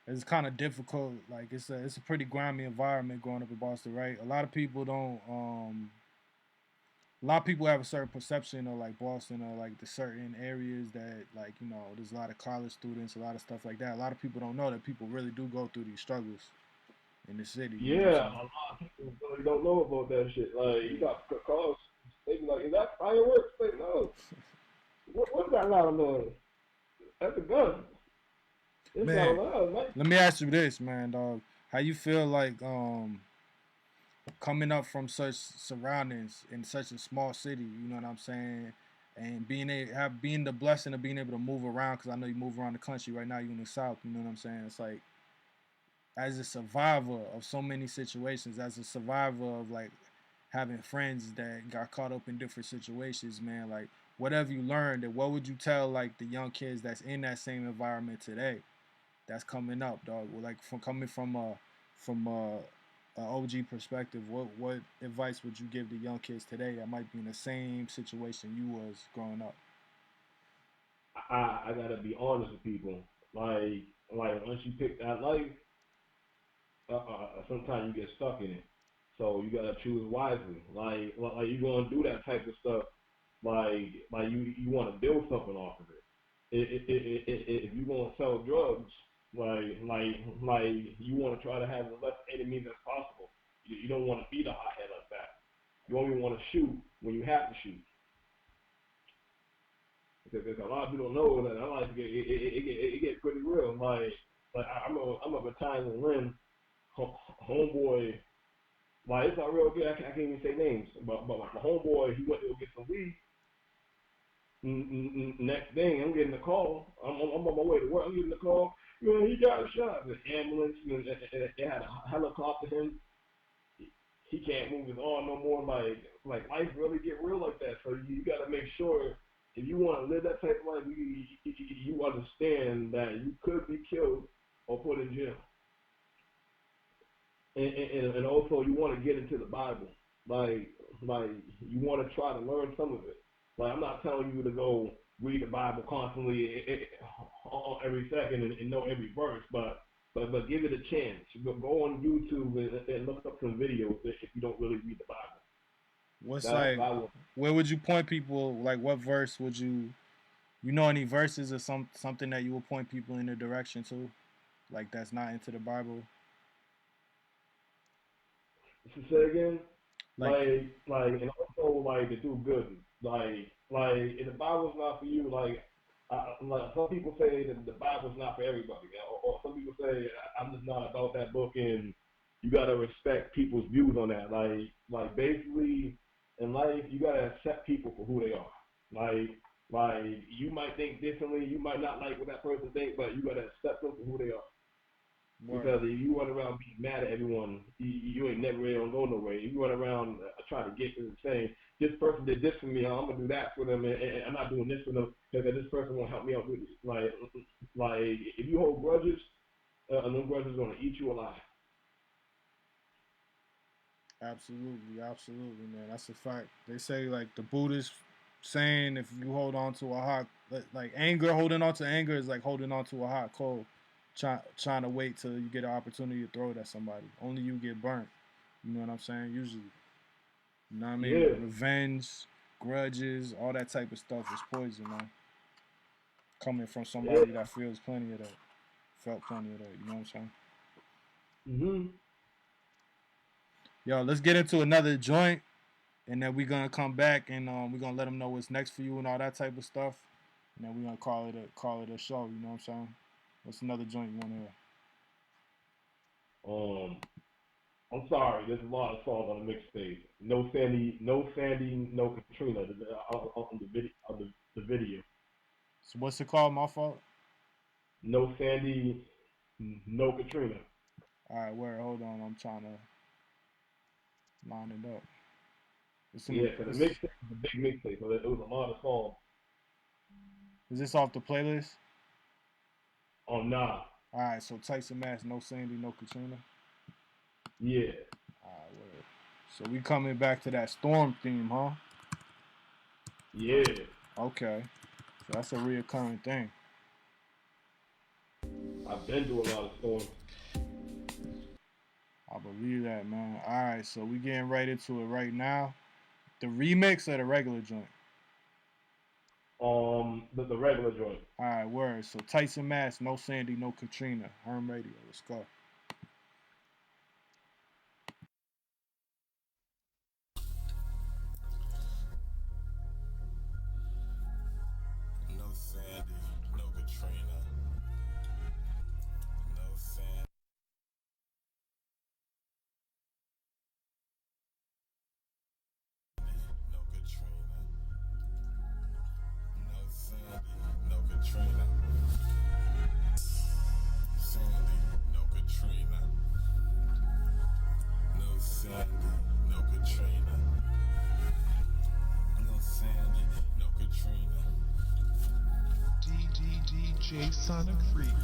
it's kind of difficult. Like it's a pretty grimy environment growing up in Boston, right? A lot of people don't. A lot of people have a certain perception of like Boston or like the certain areas that like there's a lot of college students, a lot of stuff like that. A lot of people don't know that people really do go through these struggles in the city. You know what I'm Yeah, saying? a lot of people really don't know about that shit. Like you Yeah. got calls, they be like, "Is that fireworks?" Like, no. What's that loud noise? That's a gun. It's not Man, loud, man. let me ask you this, man, dog. How you feel like coming up from such surroundings in such a small city, you know what I'm saying, and being the blessing of being able to move around because I know you move around the country right now. You in the South, you know what I'm saying. It's like as a survivor of so many situations, as a survivor of like having friends that got caught up in different situations, man. Like whatever you learned, and what would you tell like the young kids that's in that same environment today? That's coming up, dog. Well, like from coming from a OG perspective, what advice would you give the young kids today that might be in the same situation you was growing up? I gotta be honest with people. Like once you pick that life, sometimes you get stuck in it. So you gotta choose wisely. Like you gonna do that type of stuff. Like you want to build something off of it. If you want to sell drugs, like you want to try to have the less enemies as possible. You don't want to be the hothead like that. You only want to shoot when you have to shoot. Because a lot of people don't know that I like to it get pretty real. Like I'm a battalion Lynn homeboy. Like it's not real good. I can't even say names. But my homeboy, he went to go get some weed. Next thing, I'm getting a call. I'm on my way to work. I'm getting a call. You know, he got shot. The ambulance. They had a helicopter him. He can't move his arm no more. Like life really get real like that. So you got to make sure if you want to live that type of life, you understand that you could be killed or put in jail. And also you want to get into the Bible. Like like you want to try to learn some of it. Like I'm not telling you to go read the Bible constantly every second and know every verse, but give it a chance. Go on YouTube and look up some videos if you don't really read the Bible. What's That's like, what I would. where would you point people? Like, what verse would you know any verses or something that you would point people in the direction to, like that's not into the Bible? To say again, Like, and also like to do good. Like if the Bible's not for you, like some people say that the Bible's not for everybody, or some people say I'm just not about that book, and you gotta respect people's views on that. Like basically in life, you gotta accept people for who they are. Like like you might think differently, you might not like what that person thinks, but you gotta accept them for who they are. word. Because if you run around being mad at everyone, you ain't never really gonna go nowhere. If you run around trying to get to the saying, this person did this for me, I'm gonna do that for them, and I'm not doing this for them because this person won't help me out with it. Like if you hold grudges, and those grudges are gonna eat you alive. Absolutely, absolutely, man. That's a fact. They say like the Buddhist saying, if you hold on to a hot, like anger, holding on to anger is like holding on to a hot coal, trying to wait till you get an opportunity to throw it at somebody. Only you get burnt. You know what I'm saying? Usually, you know what I mean? Yeah. Revenge, grudges, all that type of stuff is poison, man. Coming from somebody Yeah. that feels plenty of that, felt plenty of that. You know what I'm saying? Mhm. Yo, let's get into another joint, and then we're gonna come back and we're gonna let them know what's next for you and all that type of stuff, and then we're gonna call it a show. You know what I'm saying? What's another joint you want to hear? I'm sorry. There's a lot of songs on the mixtape. No Sandy, no Katrina on the video. So what's it called? My fault. No Sandy, no Katrina. All right, where? Hold on, I'm trying to line it up. It's in Yeah, because the mixtape was a big mixtape, so it was a lot of songs. Is this off the playlist? Oh, nah. All right, so Tyson Mass, no Sandy, no Katrina. Yeah. All right, word. So we coming back to that storm theme, huh? Yeah. Okay, so that's a reoccurring thing. I've been to a lot of storms. I believe that, man. All right, so we getting right into it right now. The remix or the regular joint? The regular joint. All right, word. So Tyson Mass, no Sandy, no Katrina. Herm Radio. Let's go. No Sandy, no Katrina. No Sandy. No Katrina. No Sandy, no Katrina. Sandy, no Katrina. No Sandy, no Katrina. No Sandy, no Katrina. DJ Sonic Freak.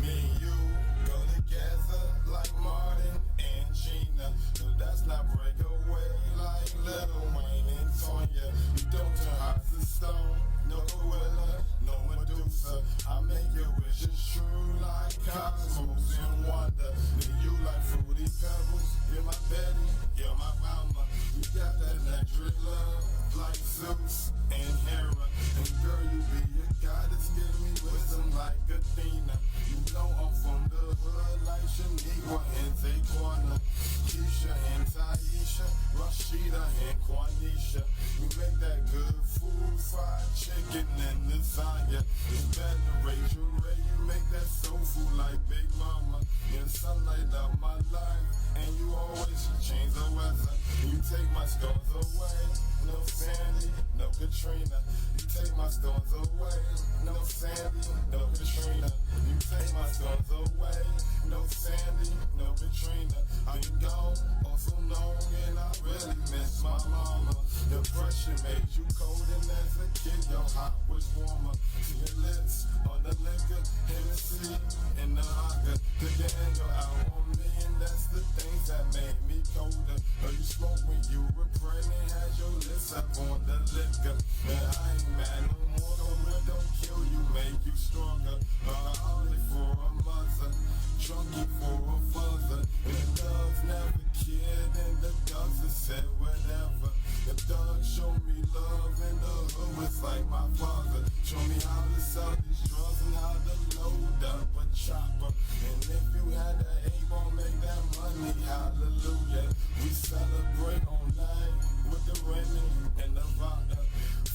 Me and you go together like Martin and Gina. No, that's not breakaway like Lil Wayne and Tonya. You don't turn hot to stone, no gorilla, no Medusa. I make your wishes true like Cosmos and Wanda. And you like fruity pebbles, you're my Betty, you're my mama. You got that electric love like Zeus and Hera. And girl, you be a goddess, give me wisdom like Athena. You know I'm from the hood like Shaniqua and Taquana, Keisha and Taisha, Rashida and Quanisha. You make that good food, fried chicken and lasagna. It's better Rachel Ray, you make that soul food like Big Mama. You're sunlight of my life, and you always change the weather. You take my storms away, no Sandy, no Katrina. You take my storms away, no Sandy, no Katrina. You take my storms away, no Sandy, no Katrina. I'm gone, also known, and I really miss my mama. The pressure made you cold, and as a kid, your heart was warmer. To your lips, on the liquor, Hennessy, and the hunger. Took your anger out on me, and that's the things that made me colder. Or you smoke when you were pregnant, had your lips up on the liquor. And I ain't mad no more, no don't kill you, make you stronger. Alcoholic for a mother, drunkie for a father. And the dogs never cared, and the dogs have said whatever. The dogs show me love, and the hood was like my father. Show me how to sell these drugs and how to load up a chopper. And if you had an A-ball, make that money, hallelujah. We celebrate all night with the Remy and the vodka.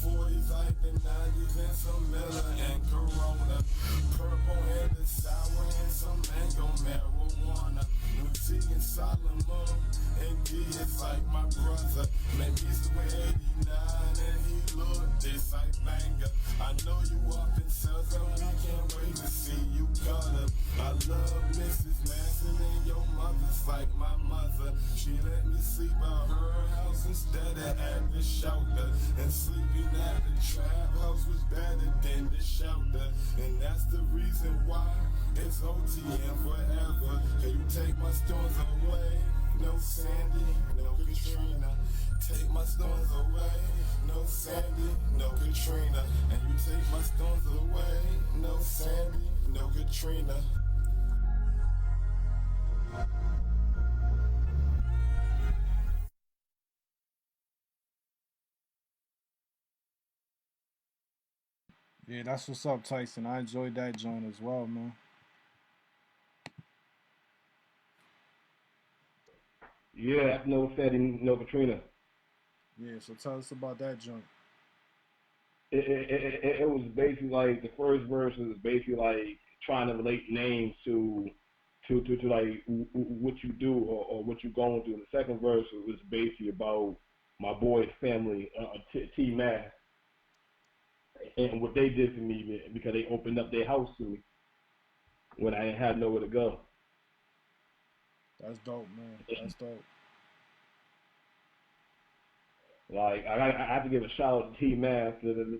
40s like the 90s and some Miller and Corona. Purple and the sour and some mango marijuana. New tea and Solomon and D is like my brother. Make music with 89 and he looked this like banger. I know you up in Southern, we can't wait to see you color. I love Mrs. Manson and your mother's like my mother. She let me sleep at her house instead of at the shelter. And sleeping at the trap house was better than the shelter. And that's the reason why it's OTM forever. Can you take my storms away? no Sandy, no Katrina. Take my stones away, no Sandy, no Katrina. And you take my stones away, no Sandy, no Katrina. Yeah, that's what's up, Tyson. I enjoyed that joint as well, man. Yeah, that's no Sandy, no Katrina. Yeah, so tell us about that joint. It was basically like the first verse was basically like trying to relate names to like what you do or what you're going through. And the second verse was basically about my boy's family, T Mass, and what they did for me because they opened up their house to me when I didn't have nowhere to go. That's dope, man. That's dope. Like I have to give a shout out to T Mass.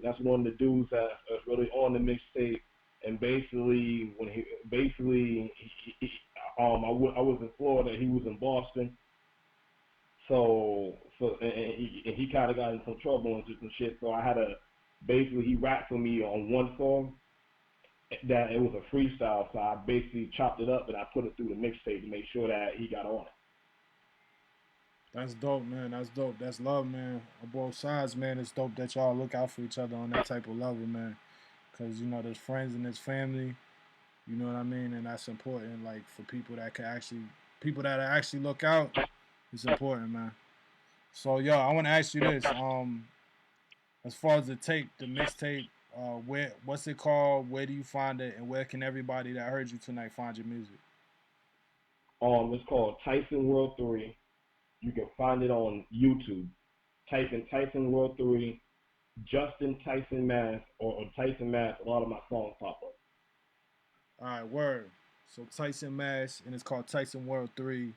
That's one of the dudes that's really on the mixtape. And basically, when I was in Florida, he was in Boston. And he kind of got in some trouble and some shit. So I had to basically he rapped for me on one song that it was a freestyle. So I basically chopped it up and I put it through the mixtape to make sure that he got on it. That's dope, man. That's dope. That's love, man. On both sides, man. It's dope that y'all look out for each other on that type of level, man. Cause you know there's friends and there's family. You know what I mean, and that's important. Like for people that actually look out, it's important, man. So, yo, I want to ask you this. As far as the mixtape, what's it called? Where do you find it, and where can everybody that heard you tonight find your music? It's called Tyson World 3. You can find it on YouTube. Type in Tyson World 3, Justin Tyson Mass, or Tyson Mass. A lot of my songs pop up. All right, word. So Tyson Mass, and it's called Tyson World 3.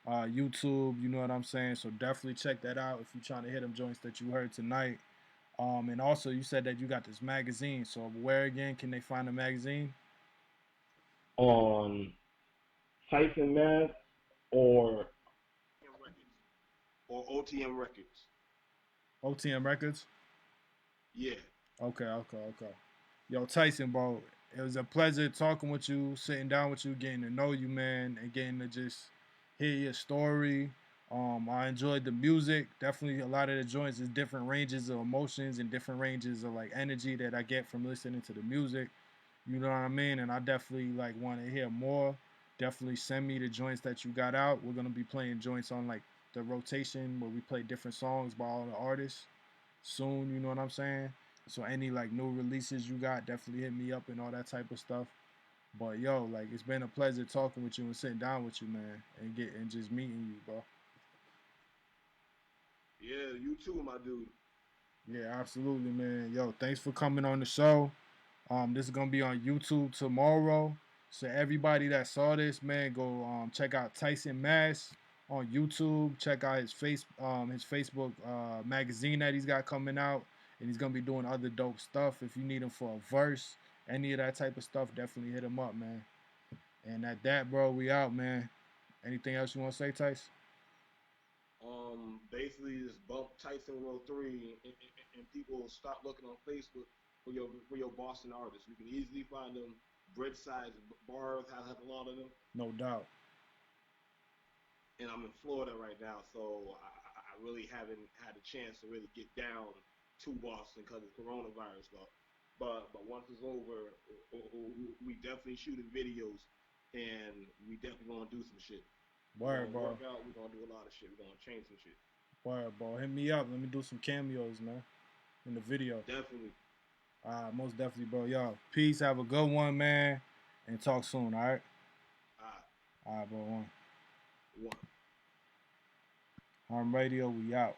YouTube, you know what I'm saying? So definitely check that out if you're trying to hit them joints that you heard tonight. And also, you said that you got this magazine. So where again can they find the magazine? On Tyson Mass or OTM Records. OTM Records? Yeah. Okay. Yo, Tyson, bro, it was a pleasure talking with you, sitting down with you, getting to know you, man, and getting to just hear your story. I enjoyed the music. Definitely a lot of the joints is different ranges of emotions and different ranges of like energy that I get from listening to the music. You know what I mean? And I definitely like want to hear more. Definitely send me the joints that you got out. We're gonna be playing joints on like the rotation where we play different songs by all the artists soon. You know what I'm saying? So any like new releases you got, definitely hit me up and all that type of stuff. But yo, like it's been a pleasure talking with you and sitting down with you, man, and just meeting you, bro. Yeah, you too, my dude. Yeah, absolutely, man. Yo, thanks for coming on the show. This is gonna be on YouTube tomorrow. So everybody that saw this, man, go check out Tyson Mass on YouTube. Check out his Facebook magazine that he's got coming out, and he's gonna be doing other dope stuff. If you need him for a verse, any of that type of stuff, definitely hit him up, man. And at that, bro, we out, man. Anything else you want to say, Tyson? Basically just bump Tyson World 3 and people stop looking on Facebook for your Boston artists. You can easily find them bridge sides bars, have a lot of them. No doubt. And I'm in Florida right now, so I really haven't had a chance to really get down to Boston because of coronavirus though. But once it's over, we definitely shooting videos, and we definitely gonna do some shit. We're Word, gonna bro. work out. We're gonna do a lot of shit. We're gonna change some shit. Word, bro. Hit me up. Let me do some cameos, man, in the video. Definitely. Most definitely, bro. Yo, peace. Have a good one, man. And talk soon, all right? All All right, bro. right. One. Herm Radio, we out.